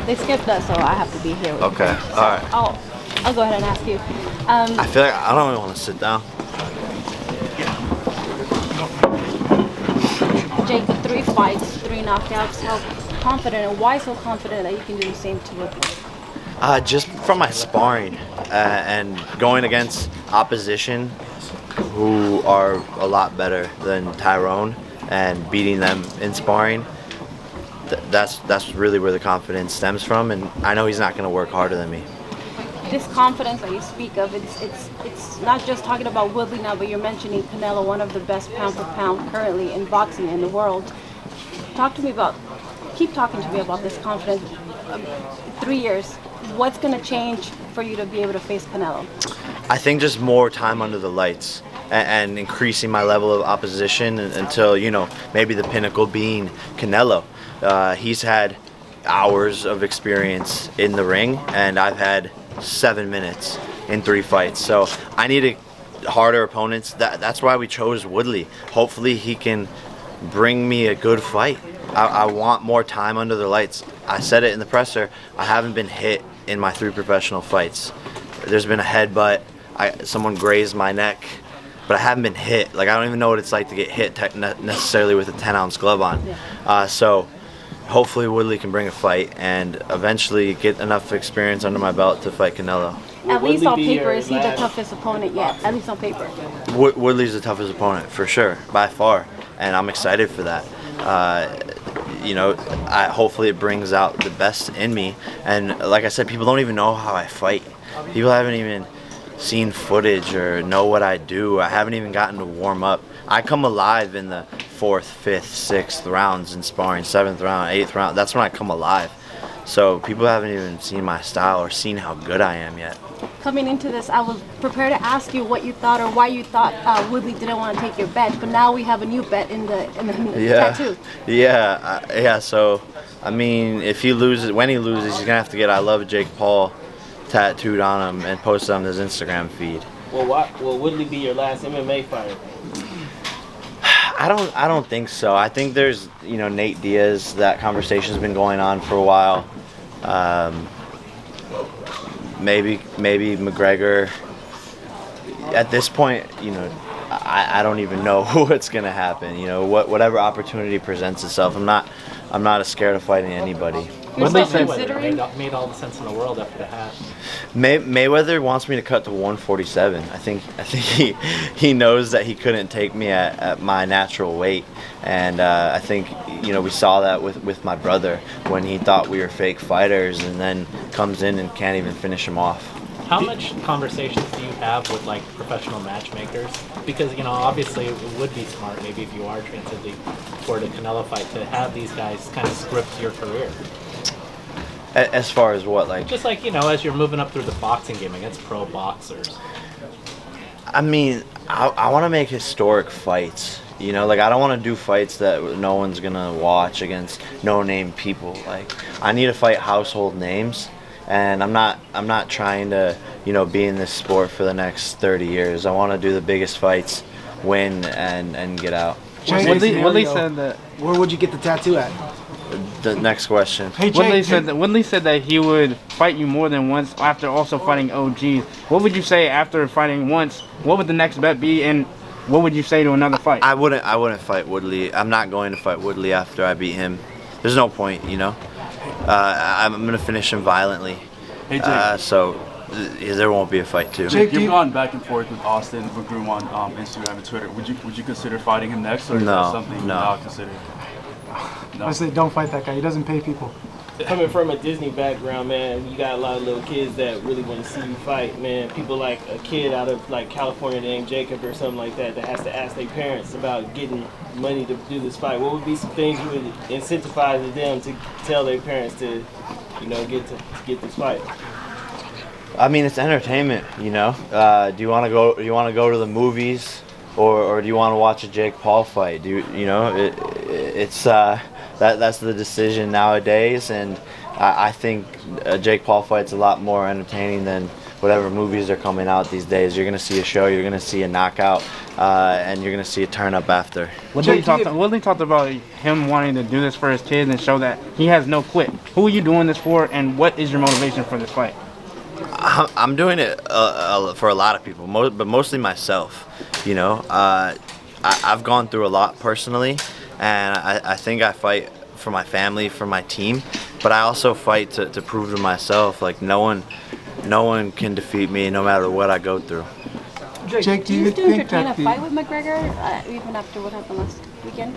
They skipped us, so I have to be here. Okay. So All right. I'll go ahead and ask you. I feel like I don't really want to sit down. Jake, 3 fights, 3 knockouts. How confident and why so confident that you can do the same to Woodley? Just from my sparring and going against opposition who are a lot better than Tyron and beating them in sparring. That's really where the confidence stems from, and I know he's not going to work harder than me. This confidence that you speak of, it's not just talking about Woodley now, but you're mentioning Canelo, one of the best pound for pound currently in boxing in the world. Keep talking to me about this confidence. 3 years, what's going to change for you to be able to face Canelo? I think just more time under the lights and increasing my level of opposition until, maybe the pinnacle being Canelo. He's had hours of experience in the ring, and I've had 7 minutes in 3 fights. So I needed harder opponents. That's why we chose Woodley. Hopefully he can bring me a good fight. I want more time under the lights. I said it in the presser. I haven't been hit in my 3 professional fights. There's been a headbutt. Someone grazed my neck, but I haven't been hit. Like, I don't even know what it's like to get hit necessarily with a 10-ounce glove on. Yeah. So hopefully Woodley can bring a fight and eventually get enough experience under my belt to fight Canelo. At least on paper, is he the toughest opponent yet? At least on paper. Woodley's the toughest opponent, for sure, by far, and I'm excited for that. Hopefully it brings out the best in me. And like I said, people don't even know how I fight. People haven't even seen footage or know what I do. I haven't even gotten to warm up. I come alive in the 4th, 5th, 6th rounds in sparring, 7th round, 8th round. That's when I come alive. So people haven't even seen my style or seen how good I am yet. Coming into this, I was prepared to ask you what you thought or why you thought Woodley didn't want to take your bet, but now we have a new bet in the tattoo. Yeah. So, I mean, when he loses, he's gonna have to get "I love Jake Paul" tattooed on him and posted on his Instagram feed. Well, will Woodley be your last MMA fighter? I don't think so. I think there's, Nate Diaz. That conversation's been going on for a while. Maybe McGregor. At this point, I don't even know what's gonna happen. Whatever opportunity presents itself. I'm not as scared of fighting anybody. Mayweather made all the sense in the world after the hat. Mayweather wants me to cut to 147. I think he knows that he couldn't take me at my natural weight, and I think we saw that with my brother when he thought we were fake fighters, and then comes in and can't even finish him off. How much conversations do you have with professional matchmakers? Because obviously it would be smart, maybe if you are transitioning toward a Canelo fight, to have these guys kind of script your career. As far as what, Just as you're moving up through the boxing game against pro boxers. I mean, I want to make historic fights. I don't want to do fights that no one's gonna watch against no-name people. I need to fight household names, and I'm not trying to be in this sport for the next 30 years. I want to do the biggest fights, win, and get out. Woodley said that. Where would you get the tattoo at? The next question. Hey, Woodley said that he would fight you more than once after also fighting OGs. What would you say after fighting once? What would the next bet be, and what would you say to another fight? I wouldn't fight Woodley. I'm not going to fight Woodley after I beat him. There's no point, I'm gonna finish him violently. Hey, Jake. So there won't be a fight too. Jake, you've gone back and forth with Austin McGrew on Instagram and Twitter. Would you consider fighting him next, or is that something you're not considering? No. I say don't fight that guy. He doesn't pay people. Coming from a Disney background, man, you got a lot of little kids that really want to see you fight, man. People like a kid out of California named Jacob or something like that has to ask their parents about getting money to do this fight. What would be some things you would incentivize them to tell their parents to, get this fight? I mean, it's entertainment, Do you want to go? Do you want to go to the movies, or do you want to watch a Jake Paul fight? That's the decision nowadays, and I think a Jake Paul fight's a lot more entertaining than whatever movies are coming out these days. You're gonna see a show, you're gonna see a knockout, and you're gonna see a turn up after. Woodley talked about him wanting to do this for his kids and show that he has no quit. Who are you doing this for, and what is your motivation for this fight? I'm doing it for a lot of people, but mostly myself. You know, I've gone through a lot personally, and I think I fight for my family, for my team, but I also fight to prove to myself, like, no one can defeat me no matter what I go through. Jake, do you still entertain a fight with McGregor even after what happened last weekend?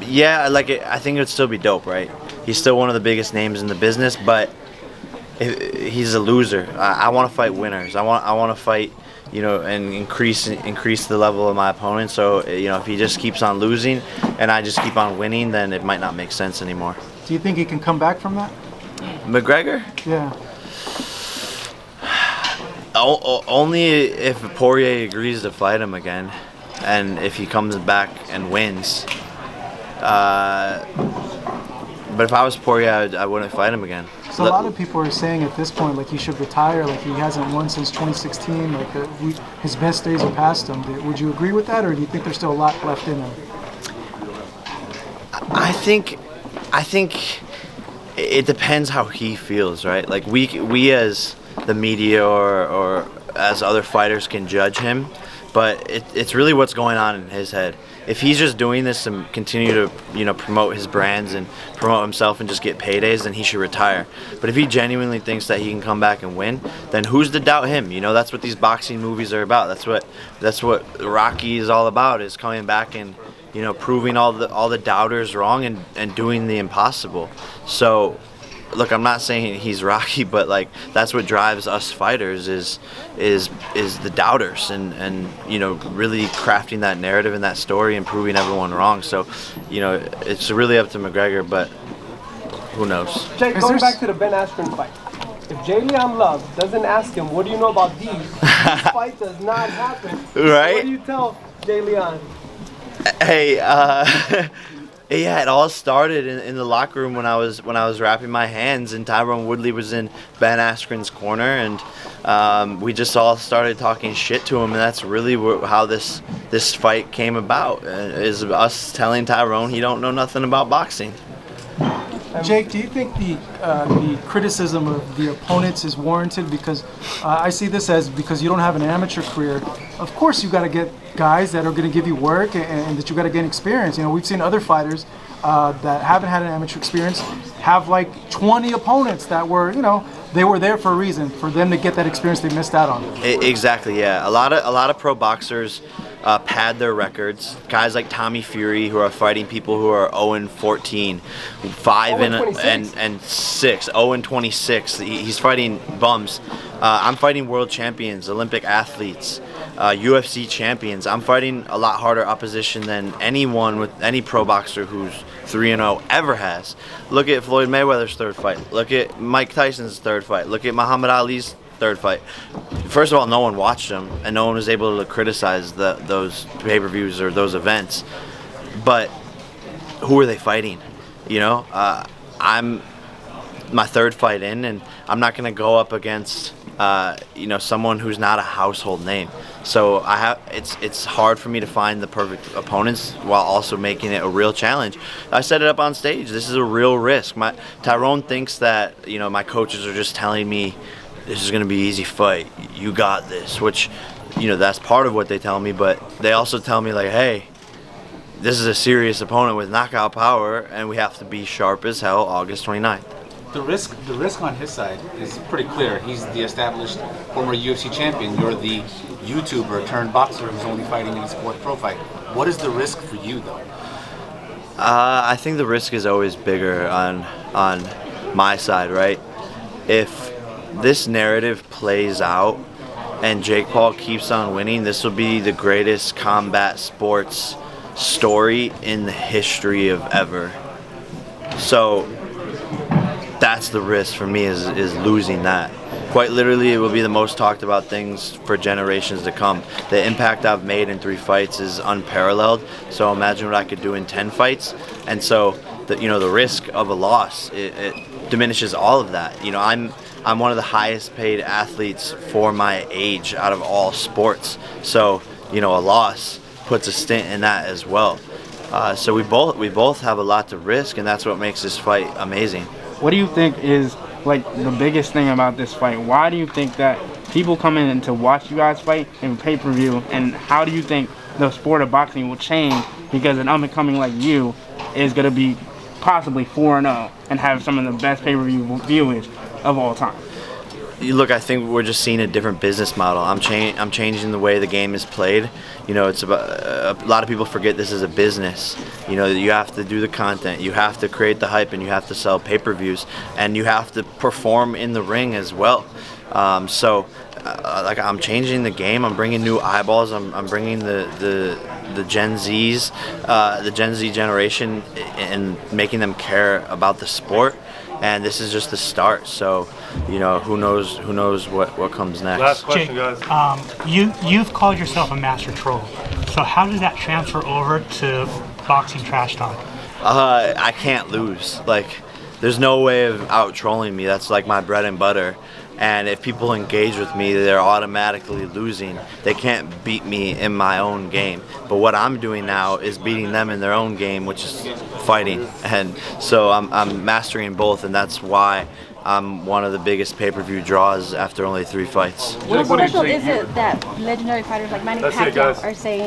Yeah, I think it would still be dope, right? He's still one of the biggest names in the business, but he's a loser. I want to fight winners. I want to fight, you know, and increase the level of my opponent. So, you know, if he just keeps on losing and I just keep on winning, then it might not make sense anymore. Do you think he can come back from that? McGregor? Yeah. Only if Poirier agrees to fight him again, and if he comes back and wins. But if I was Poirier, I wouldn't fight him again. So a lot of people are saying at this point, like, he should retire, like he hasn't won since 2016, like his best days are past him. Would you agree with that, or do you think there's still a lot left in him? I think it depends how he feels, right? Like we as the media or as other fighters can judge him, but it's really what's going on in his head. If he's just doing this to continue to, you know, promote his brands and promote himself and just get paydays, then he should retire. But if he genuinely thinks that he can come back and win, then who's to doubt him? You know, that's what these boxing movies are about. That's what Rocky is all about, is coming back and, you know, proving all the doubters wrong and doing the impossible. So, look, I'm not saying he's Rocky, but like that's what drives us fighters is the doubters and you know, really crafting that narrative and that story and proving everyone wrong. So, you know, it's really up to McGregor, but who knows? Jake, going back to the Ben Askren fight. If Jalen Love doesn't ask him, what do you know about these? This fight does not happen. Right? What do you tell Jalen? Hey, yeah, it all started in the locker room when I was wrapping my hands and Tyron Woodley was in Ben Askren's corner, and we just all started talking shit to him, and that's really how this fight came about, is us telling Tyron he don't know nothing about boxing. Jake, do you think the criticism of the opponents is warranted? Because I see this as, because you don't have an amateur career, of course you got to get guys that are going to give you work and that you got to gain experience. You know, we've seen other fighters that haven't had an amateur experience have like 20 opponents that were, you know, they were there for a reason, for them to get that experience they missed out on. Exactly, yeah. A lot of pro boxers pad their records. Guys like Tommy Fury, who are fighting people who are 0-14, 5-6, 0-26. He's fighting bums. I'm fighting world champions, Olympic athletes, UFC champions. I'm fighting a lot harder opposition than anyone with any pro boxer who's 3-0 ever has. Look at Floyd Mayweather's third fight. Look at Mike Tyson's third fight. Look at Muhammad Ali's third fight. First of all, no one watched them, and no one was able to criticize those pay-per-views or those events. But who are they fighting? You know, I'm my third fight in, and I'm not going to go up against you know, someone who's not a household name. So it's hard for me to find the perfect opponents while also making it a real challenge. I set it up on stage. This is a real risk. Tyron thinks that, you know, my coaches are just telling me this is going to be an easy fight. You got this, which, you know, that's part of what they tell me, but they also tell me, like, hey, this is a serious opponent with knockout power, and we have to be sharp as hell August 29th. The risk on his side is pretty clear. He's the established former UFC champion. You're the YouTuber turned boxer who's only fighting in a sport pro fight. What is the risk for you, though? I think the risk is always bigger on my side, right? If this narrative plays out and Jake Paul keeps on winning, this will be the greatest combat sports story in the history of ever. So that's the risk for me, is losing that. Quite literally, it will be the most talked about things for generations to come. The impact I've made in 3 fights is unparalleled, so imagine what I could do in 10 fights. And so the risk of a loss, diminishes all of that. You know, I'm one of the highest paid athletes for my age out of all sports. So, you know, a loss puts a stint in that as well. So we both have a lot to risk, and that's what makes this fight amazing. What do you think is like the biggest thing about this fight? Why do you think that people come in to watch you guys fight in pay-per-view, and how do you think the sport of boxing will change because an up-and-coming like you is going to be possibly 4-0 and have some of the best pay-per-view viewers of all time? Look, I think we're just seeing a different business model. I'm changing the way the game is played. You know, it's about a lot of people forget this is a business. You know, you have to do the content, you have to create the hype, and you have to sell pay-per-views, and you have to perform in the ring as well. Like, I'm changing the game. I'm bringing new eyeballs. I'm bringing the Gen Zs, the Gen Z generation, and making them care about the sport. And this is just the start. So, you know, who knows what comes next. Last question, guys. You've called yourself a master troll. So how does that transfer over to boxing trash talk? I can't lose. Like, there's no way of out trolling me. That's like my bread and butter. And if people engage with me, they're automatically losing. They can't beat me in my own game. But what I'm doing now is beating them in their own game, which is fighting. And so I'm mastering both, and that's why I'm one of the biggest pay-per-view draws after only 3 fights. What special is it that legendary fighters like Manny Pacquiao are saying